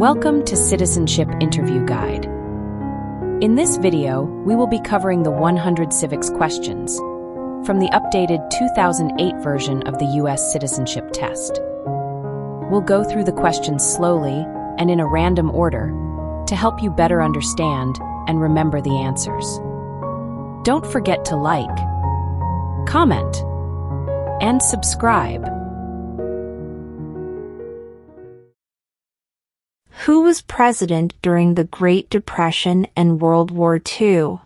Welcome to Citizenship Interview Guide. In this video, we will be covering the 100 civics questions from the updated 2008 version of the U.S. Citizenship Test. We'll go through the questions slowly and in a random order to help you better understand and remember the answers. Don't forget to like, comment, and subscribe. Who was president during the Great Depression and World War II?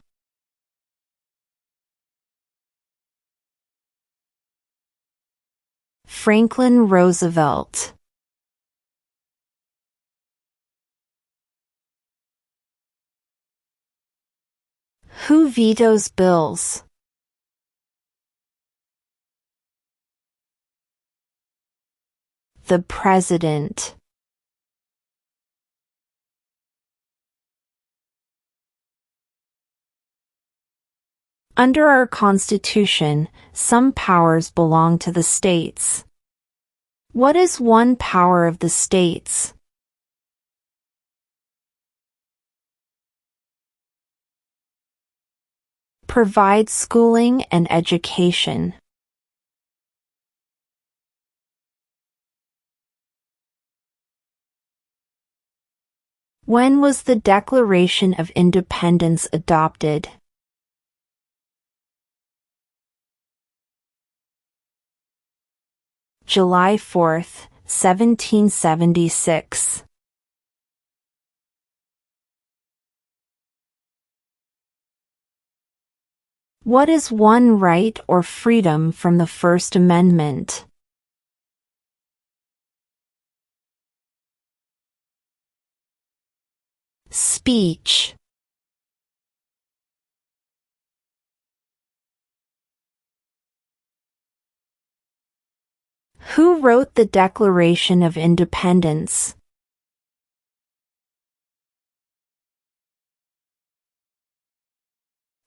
Franklin Roosevelt. Who vetoes bills? The President. Under our Constitution, some powers belong to the states. What is one power of the states? Provide schooling and education. When was the Declaration of Independence adopted? July 4, 1776. What is one right or freedom from the First Amendment? Speech. Who wrote the Declaration of Independence?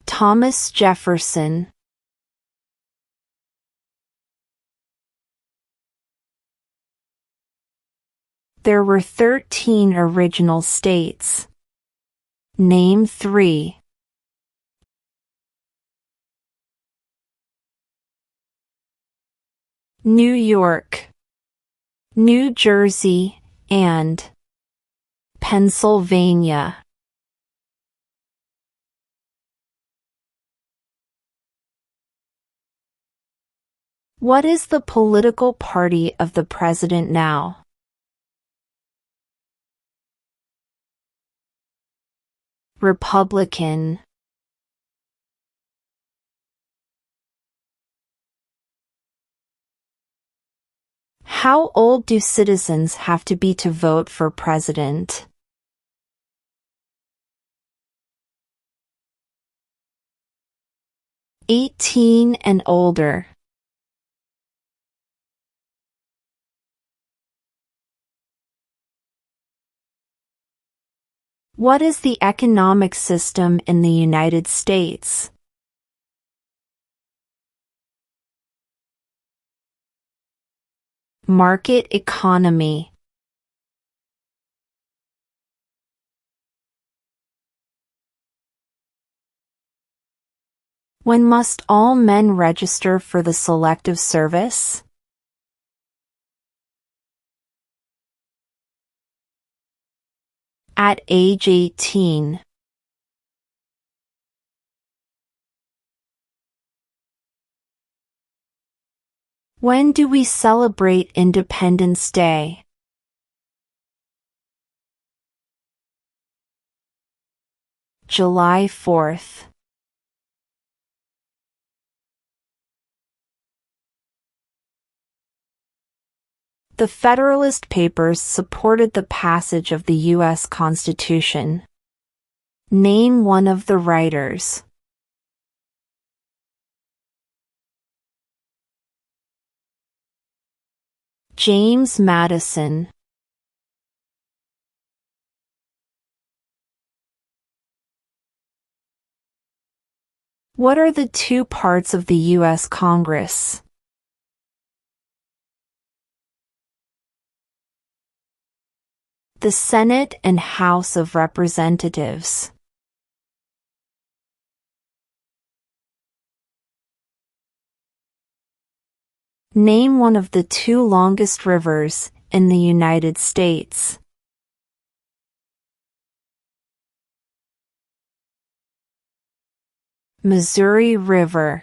Thomas Jefferson. There were 13 original states. Name 3. New York, New Jersey, and Pennsylvania. What is the political party of the president now? Republican. How old do citizens have to be to vote for president? "18 and older." What is the economic system in the United States? Market economy. When must all men register for the Selective Service? At age 18. When do we celebrate Independence Day? July 4th. The Federalist Papers supported the passage of the U.S. Constitution. Name one of the writers. James Madison. What are the two parts of the U.S. Congress? The Senate and House of Representatives. Name one of the two longest rivers in the United States. Missouri River.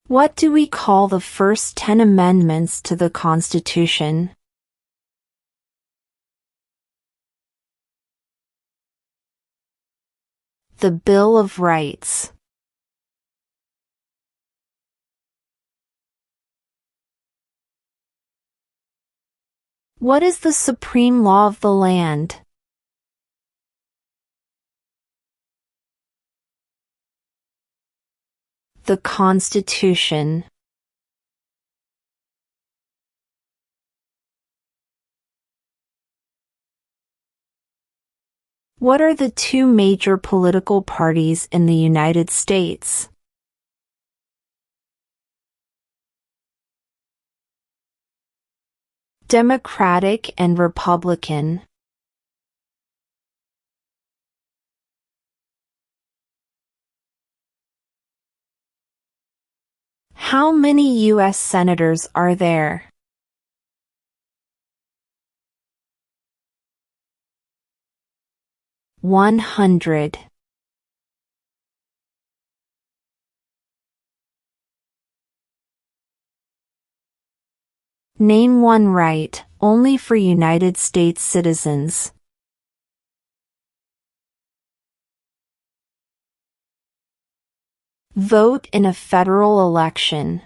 What do we call the first 10 amendments to the Constitution? The Bill of Rights. What is the supreme law of the land? The Constitution. What are the two major political parties in the United States? Democratic and Republican. How many U.S. senators are there? 100. Name one right, only for United States citizens. Vote in a federal election.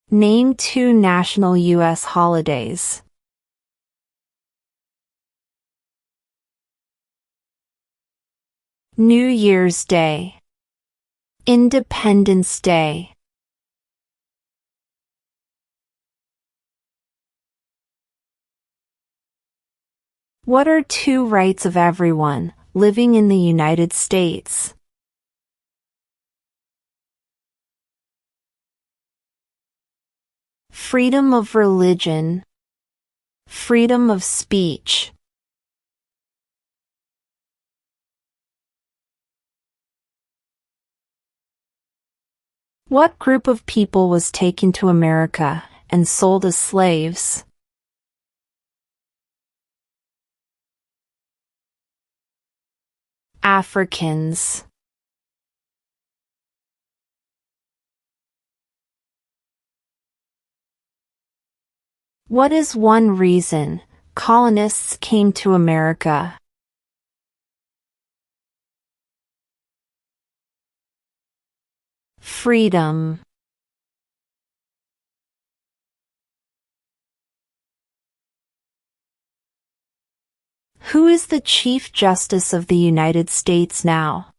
Name two national U.S. holidays. New Year's Day. Independence Day. What are two rights of everyone living in the United States? Freedom of religion. Freedom of speech. What group of people was taken to America and sold as slaves? Africans. What is one reason colonists came to America? Freedom. Who is the Chief Justice of the United States now?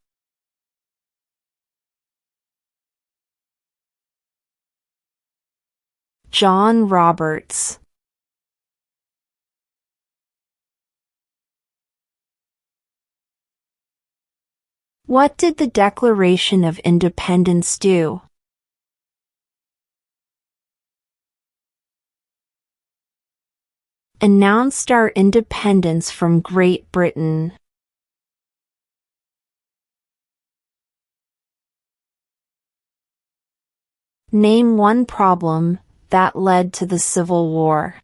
John Roberts. What did the Declaration of Independence do? Announced our independence from Great Britain. Name one problem that led to the Civil War.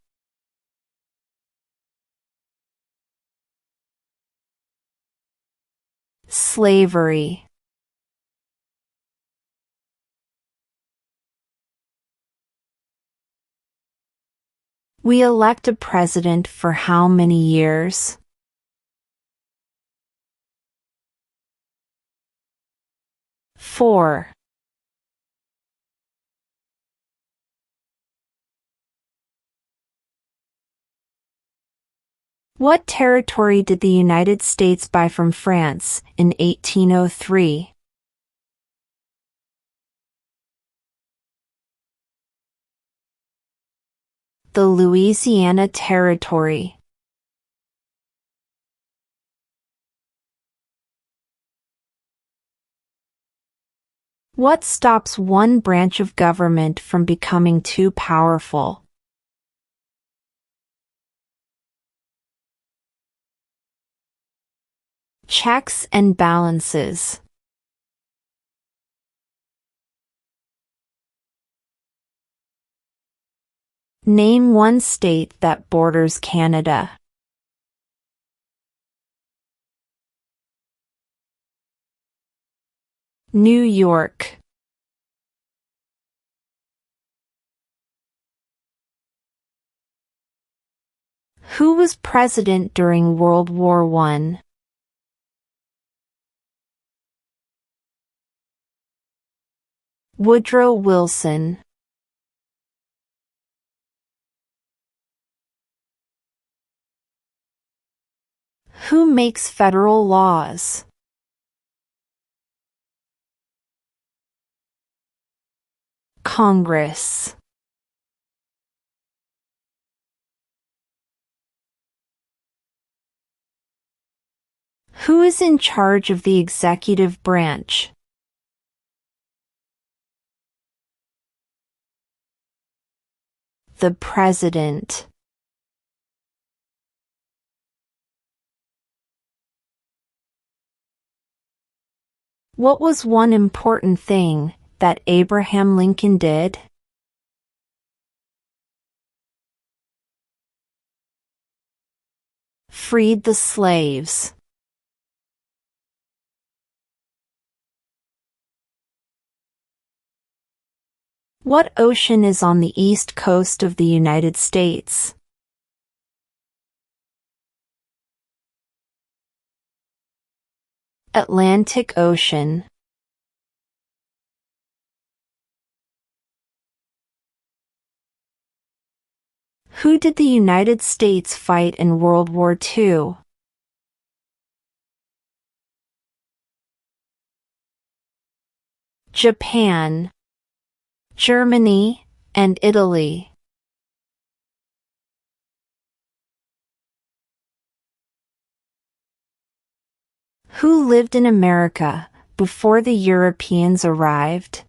Slavery. We elect a president for how many years? 4. What territory did the United States buy from France in 1803? The Louisiana Territory. What stops one branch of government from becoming too powerful? Checks and balances. Name one state that borders Canada. New York. Who was president during World War I? Woodrow Wilson. Who makes federal laws? Congress. Who is in charge of the executive branch? The President. What was one important thing that Abraham Lincoln did? Freed the slaves. What ocean is on the east coast of the United States? Atlantic Ocean. Who did the United States fight in World War II? Japan, Germany, and Italy. Who lived in America before the Europeans arrived?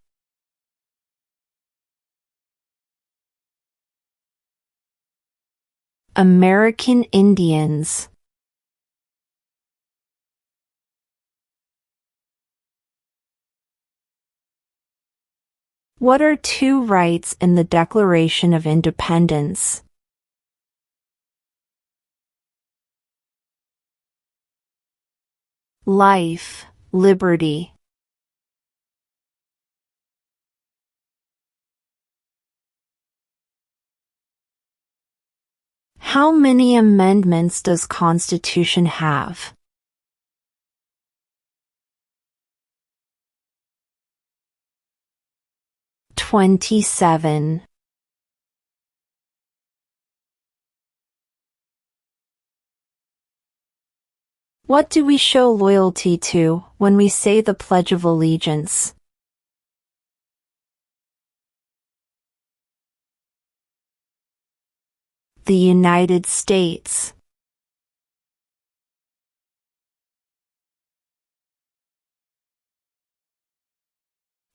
American Indians. What are two rights in the Declaration of Independence? Life, liberty. How many amendments does Constitution have? 27. What do we show loyalty to when we say the Pledge of Allegiance? The United States.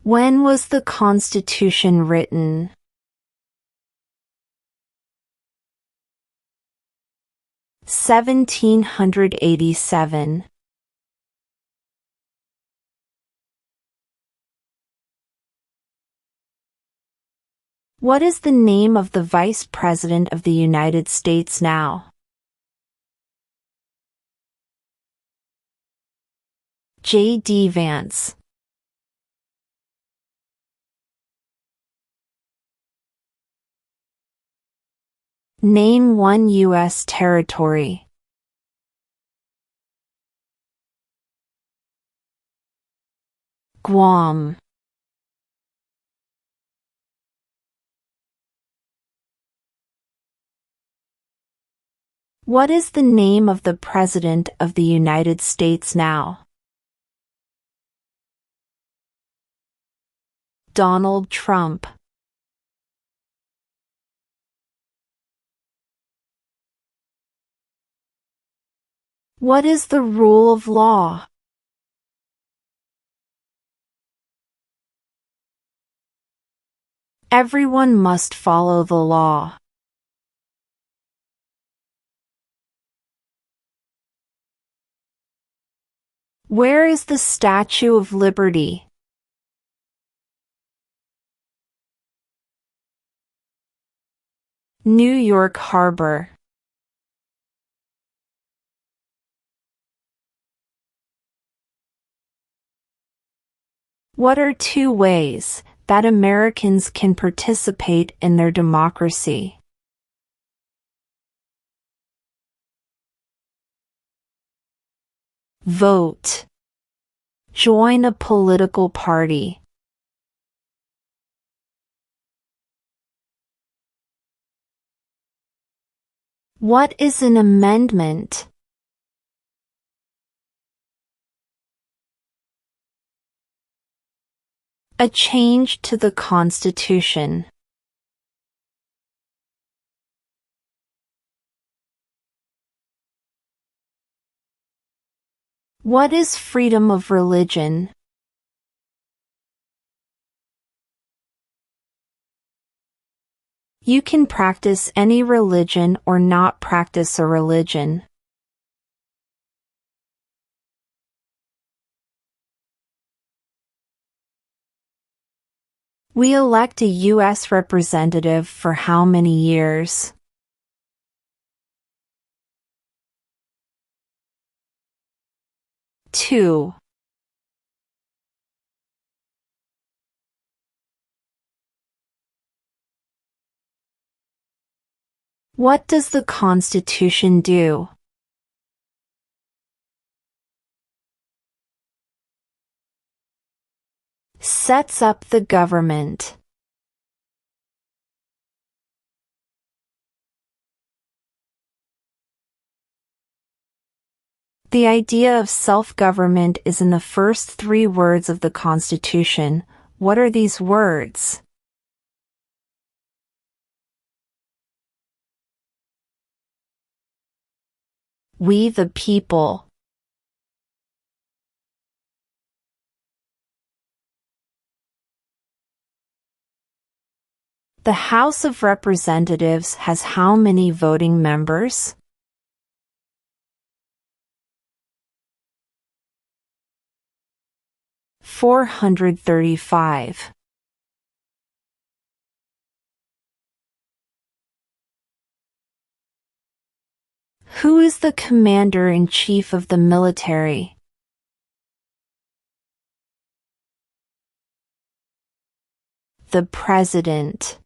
When was the Constitution written? 1787. What is the name of the Vice President of the United States now? J.D. Vance. Name one U.S. territory. Guam. What is the name of the President of the United States now? Donald Trump. What is the rule of law? Everyone must follow the law. Where is the Statue of Liberty? New York Harbor. What are 2 ways that Americans can participate in their democracy? Vote. Join a political party. What is an amendment? A change to the Constitution. What is freedom of religion? You can practice any religion or not practice a religion. We elect a U.S. representative for how many years? Two. What does the Constitution do? Sets up the government. The idea of self-government is in the first 3 words of the Constitution. What are these words? We the people. The House of Representatives has how many voting members? $435. Who is the commander-in-chief of the military? The president.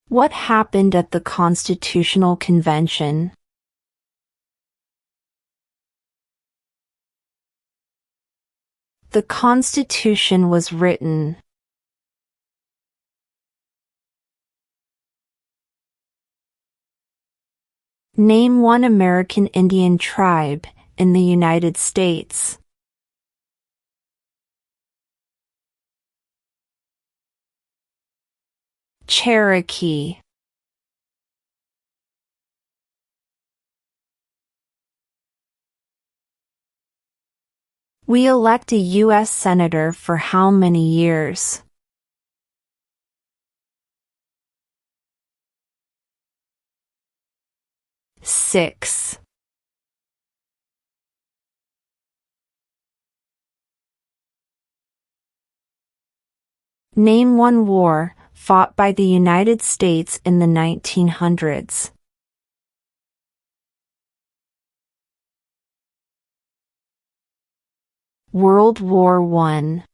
What happened at the Constitutional Convention? The Constitution was written. Name one American Indian tribe in the United States. Cherokee. We elect a U.S. Senator for how many years? Six. Name one war fought by the United States in the 1900s. World War I.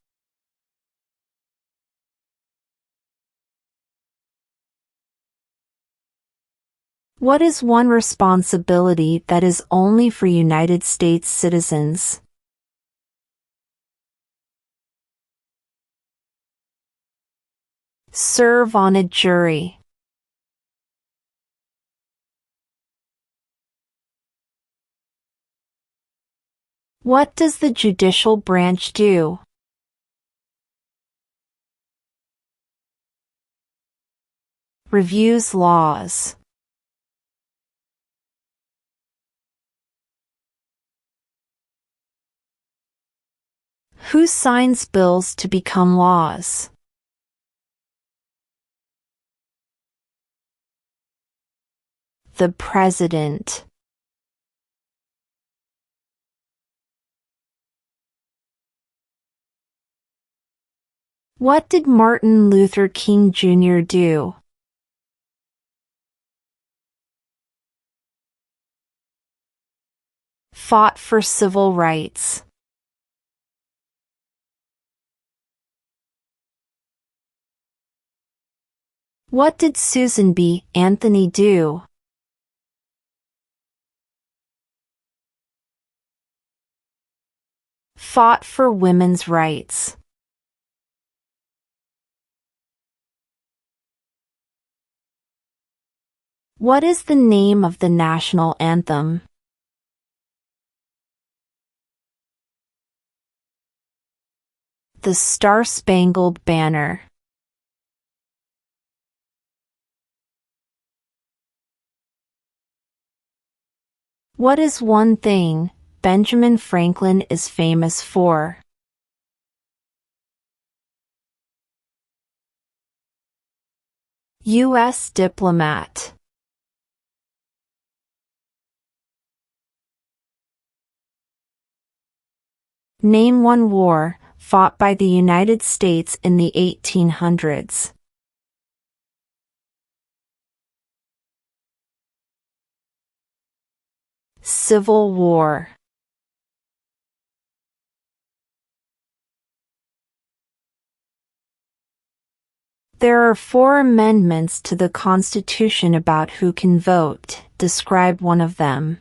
What is one responsibility that is only for United States citizens? Serve on a jury. What does the judicial branch do? Reviews laws. Who signs bills to become laws? The President. What did Martin Luther King Jr. do? Fought for civil rights. What did Susan B. Anthony do? Fought for women's rights. What is the name of the national anthem? The Star-Spangled Banner. What is one thing Benjamin Franklin is famous for? U.S. diplomat. Name one war fought by the United States in the 1800s. Civil War. There are 4 amendments to the Constitution about who can vote. Describe one of them.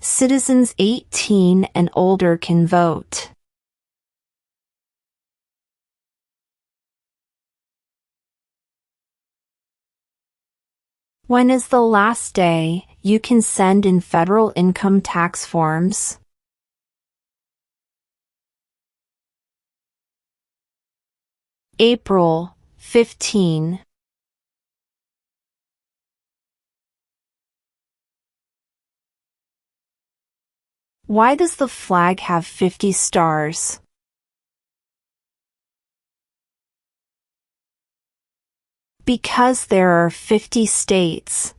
Citizens 18 and older can vote. When is the last day you can send in federal income tax forms? April 15. Why does the flag have 50 stars? Because there are 50 states.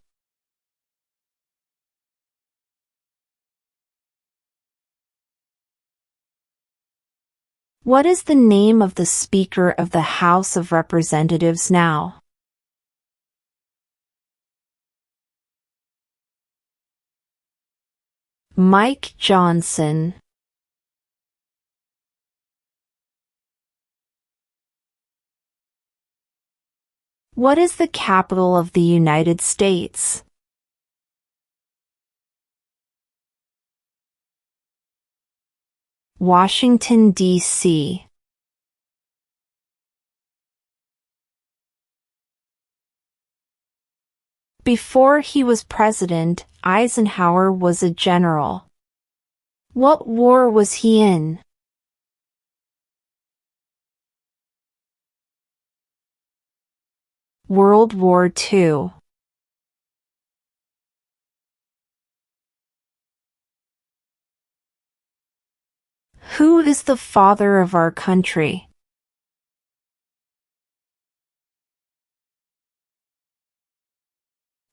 What is the name of the Speaker of the House of Representatives now? Mike Johnson. What is the capital of the United States? Washington, D.C. Before he was president, Eisenhower was a general. What war was he in? World War II. Who is the father of our country?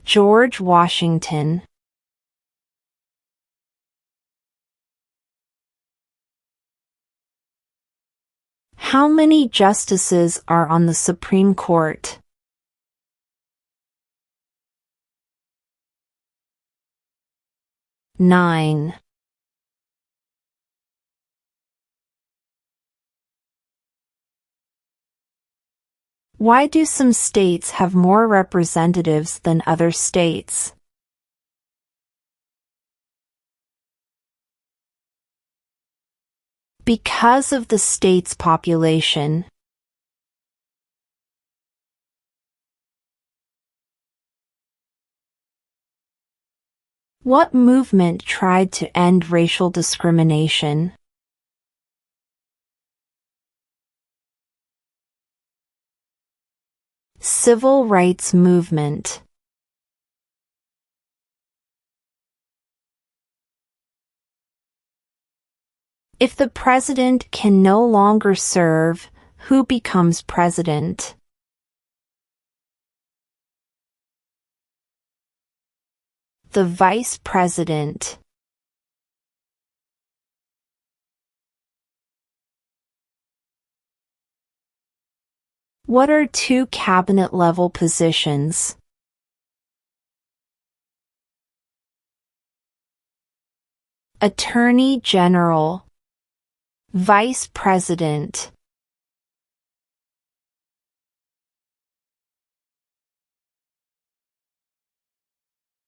George Washington. How many justices are on the Supreme Court? 9. Why do some states have more representatives than other states? Because of the state's population. What movement tried to end racial discrimination? Civil rights movement. If the president can no longer serve, who becomes president? The vice president. What are two cabinet-level positions? Attorney General, Vice President.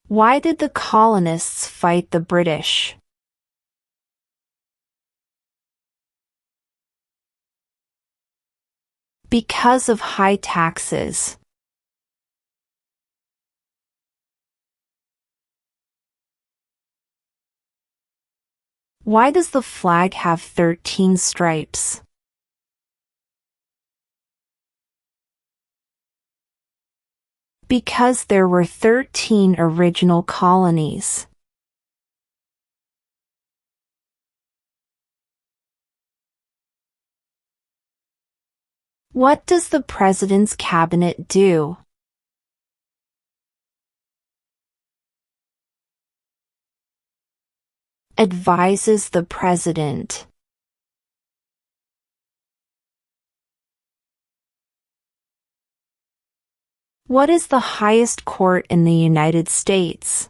Why did the colonists fight the British? Because of high taxes. Why does the flag have 13 stripes? Because there were 13 original colonies. What does the president's cabinet do? Advises the president. What is the highest court in the United States?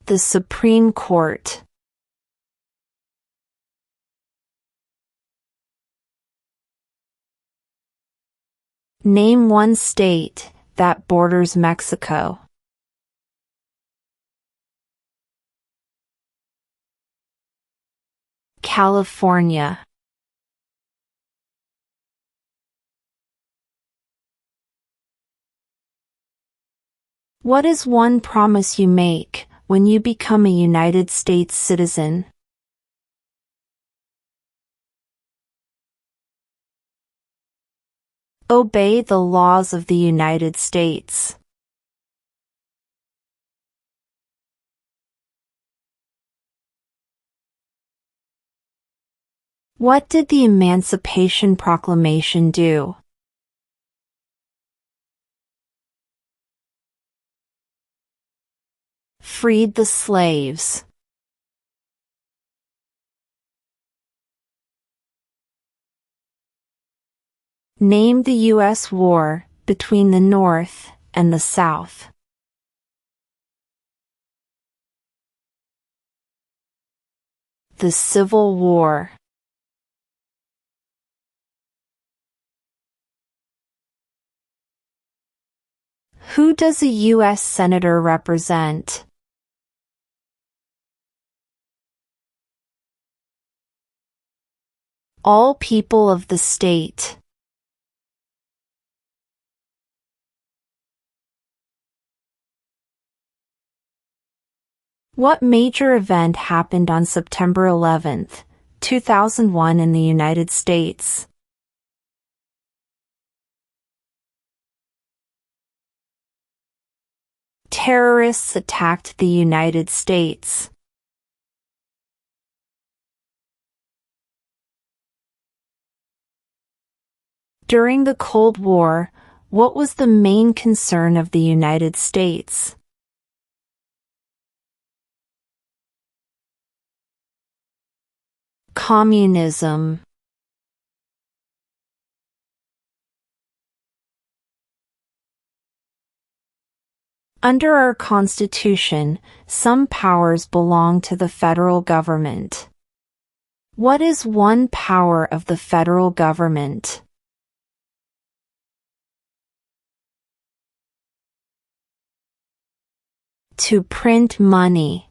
The Supreme Court. Name one state that borders Mexico. California. What is one promise you make when you become a United States citizen? Obey the laws of the United States. What did the Emancipation Proclamation do? Freed the slaves. Name the U.S. war between the North and the South. The Civil War. Who does a U.S. Senator represent? All people of the state. What major event happened on September 11, 2001 in the United States? Terrorists attacked the United States. During the Cold War, what was the main concern of the United States? Communism. Under our Constitution, some powers belong to the federal government. What is one power of the federal government? To print money.